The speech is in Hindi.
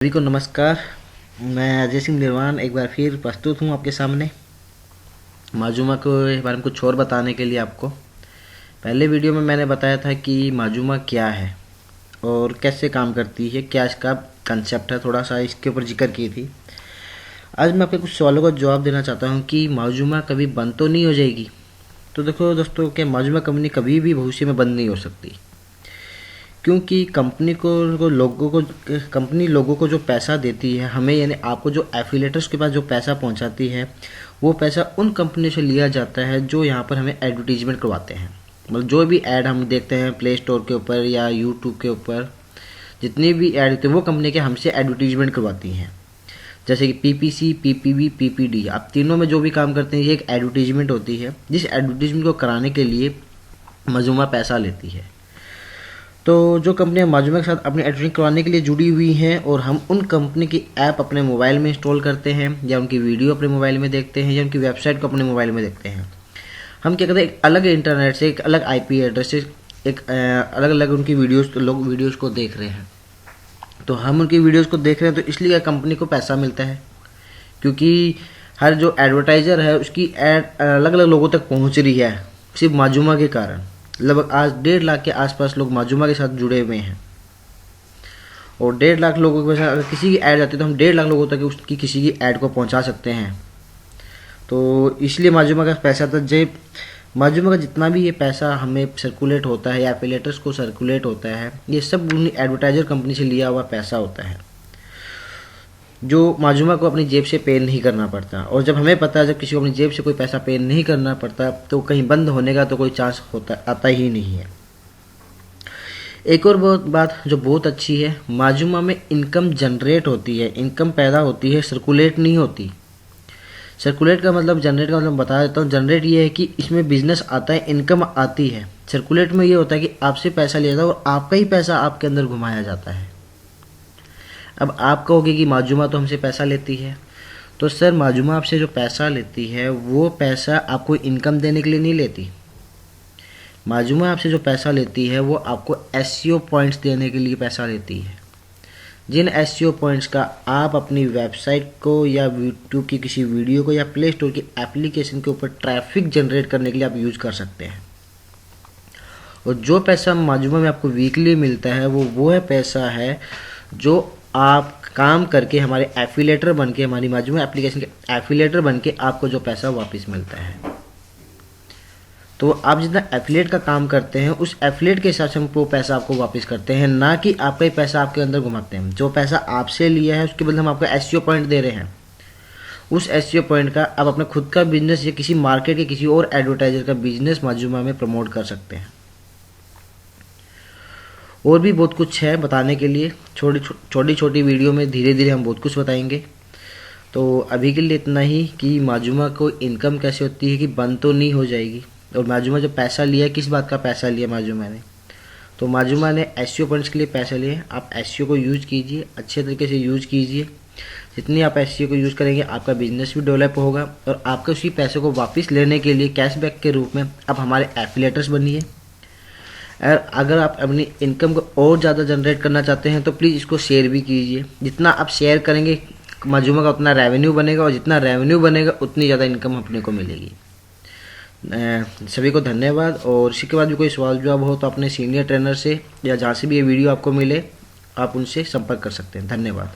सभी को नमस्कार। मैं अजय सिंह निर्वाण एक बार फिर प्रस्तुत हूँ आपके सामने माजूमा के बारे में कुछ और बताने के लिए। आपको पहले वीडियो में मैंने बताया था कि माजूमा क्या है और कैसे काम करती है, क्या इसका कंसेप्ट है, थोड़ा सा इसके ऊपर जिक्र की थी। आज मैं आपके कुछ सवालों का जवाब देना चाहता हूँ कि माजूमा कभी बंद तो नहीं हो जाएगी। तो देखो दोस्तों, कि माजूमा कंपनी कभी भी भविष्य में बंद नहीं हो सकती, क्योंकि कंपनी लोगों को जो पैसा देती है हमें, यानी आपको, जो एफिलेटर्स के पास जो पैसा पहुंचाती है, वो पैसा उन कंपनी से लिया जाता है जो यहाँ पर हमें एडवर्टीजमेंट करवाते हैं। मतलब जो भी ऐड हम देखते हैं प्ले स्टोर के ऊपर या यूट्यूब के ऊपर, जितनी भी ऐड होती है वो कंपनी के हमसे एडवर्टीजमेंट करवाती हैं। जैसे कि पीपीसी, पीपीवी, पीपीडी, आप तीनों में जो भी काम करते हैं ये एक एडवर्टीजमेंट होती है, जिस एडवर्टीजमेंट को कराने के लिए माजूमा पैसा लेती है। तो जो कंपनियां माजूमा के साथ अपनी एडवर्टाइजिंग करवाने के लिए जुड़ी हुई हैं और हम उन कंपनी की ऐप अपने मोबाइल में इंस्टॉल करते हैं, या उनकी वीडियो अपने मोबाइल में देखते हैं, या उनकी वेबसाइट को अपने मोबाइल में देखते हैं, हम क्या करते हैं, एक अलग इंटरनेट से, एक अलग आईपी एड्रेस से, एक अलग अलग उनकी वीडियोस, लोग वीडियोस को देख रहे हैं। तो हम उनकी वीडियोस को देख रहे हैं तो इसलिए कंपनी को पैसा मिलता है, क्योंकि हर जो एडवर्टाइज़र है उसकी ऐड अलग अलग लोगों तक पहुँच रही है सिर्फ माजूमा के कारण। लगभग आज 1.5 लाख के आसपास लोग माजूमा के साथ जुड़े हुए हैं, और 1.5 लाख लोगों के साथ अगर किसी की ऐड जाती है तो हम 1.5 लाख लोगों तक उसकी किसी की ऐड को पहुंचा सकते हैं। तो इसलिए माजूमा का पैसा था जेब, माजूमा का जितना भी ये पैसा हमें सर्कुलेट होता है या एफिलिएटर्स को सर्कुलेट होता है, ये सब उन्हीं एडवर्टाइजर कंपनी से लिया हुआ पैसा होता है, जो माजूमा को अपनी जेब से पे नहीं करना पड़ता। और जब हमें पता है, जब किसी को अपनी जेब से कोई पैसा पे नहीं करना पड़ता, तो कहीं बंद होने का तो कोई चांस होता आता ही नहीं है। एक और बात जो बहुत अच्छी है, माजूमा में इनकम जनरेट होती है, इनकम पैदा होती है, सर्कुलेट नहीं होती। सर्कुलेट का मतलब, जनरेट का मतलब बता देता हूँ। जनरेट ये है कि इसमें बिजनेस आता है, इनकम आती है। सर्कुलेट में ये होता है कि आपसे पैसा लिया जाता है और आपका ही पैसा आपके अंदर घुमाया जाता है। अब आप कहोगे कि माजूमा तो हमसे पैसा लेती है, तो सर माजूमा आपसे जो पैसा लेती है वो पैसा आपको इनकम देने के लिए नहीं लेती। माजूमा आपसे जो पैसा लेती है वो आपको एसईओ पॉइंट्स देने के लिए पैसा लेती है, जिन एसईओ पॉइंट्स का आप अपनी वेबसाइट को या यूट्यूब की किसी वीडियो को या प्ले स्टोर की एप्लीकेशन के ऊपर ट्रैफिक जनरेट करने के लिए आप यूज कर सकते हैं। और जो पैसा माजूमा में आपको वीकली मिलता है वो है पैसा है जो आप काम करके हमारे एफिलेटर बन के, हमारी माजूमा एप्लीकेशन के एफिलेटर बन के आपको जो पैसा वापस मिलता है। तो आप जितना एफिलेट का काम करते हैं उस एफिलेट के हिसाब से हम वो पैसा आपको वापस करते हैं, ना कि आपका ही पैसा आपके अंदर घुमाते हैं। जो पैसा आपसे लिया है उसके बदले हम आपको एसईओ पॉइंट दे रहे हैं। उस एसईओ पॉइंट का आप अपने खुद का बिजनेस या किसी मार्केट के किसी और एडवर्टाइजर का बिजनेस माजूमा में प्रमोट कर सकते हैं। और भी बहुत कुछ है बताने के लिए, छोटी छोटी वीडियो में धीरे धीरे हम बहुत कुछ बताएंगे। तो अभी के लिए इतना ही कि माजूमा को इनकम कैसे होती है, कि बंद तो नहीं हो जाएगी। और माजूमा जो पैसा लिया, किस बात का पैसा लिया माजूमा ने, तो माजूमा ने एसईओ पॉइंट्स के लिए पैसे लिए। आप एसईओ को यूज कीजिए, अच्छे तरीके से यूज कीजिए। जितनी आप एसईओ को यूज करेंगे आपका बिजनेस भी डेवलप होगा, और आपके उसी पैसे को वापस लेने के लिए कैशबैक के रूप में आप हमारे एफिलिएटर्स बनिए। और अगर आप अपनी इनकम को और ज़्यादा जनरेट करना चाहते हैं तो प्लीज़ इसको शेयर भी कीजिए। जितना आप शेयर करेंगे माजूमा का उतना रेवेन्यू बनेगा, और जितना रेवेन्यू बनेगा उतनी ज़्यादा इनकम अपने को मिलेगी। सभी को धन्यवाद। और इसी के बाद भी कोई सवाल जवाब हो तो अपने सीनियर ट्रेनर से या जहाँ से भी ये वीडियो आपको मिले आप उनसे संपर्क कर सकते हैं। धन्यवाद।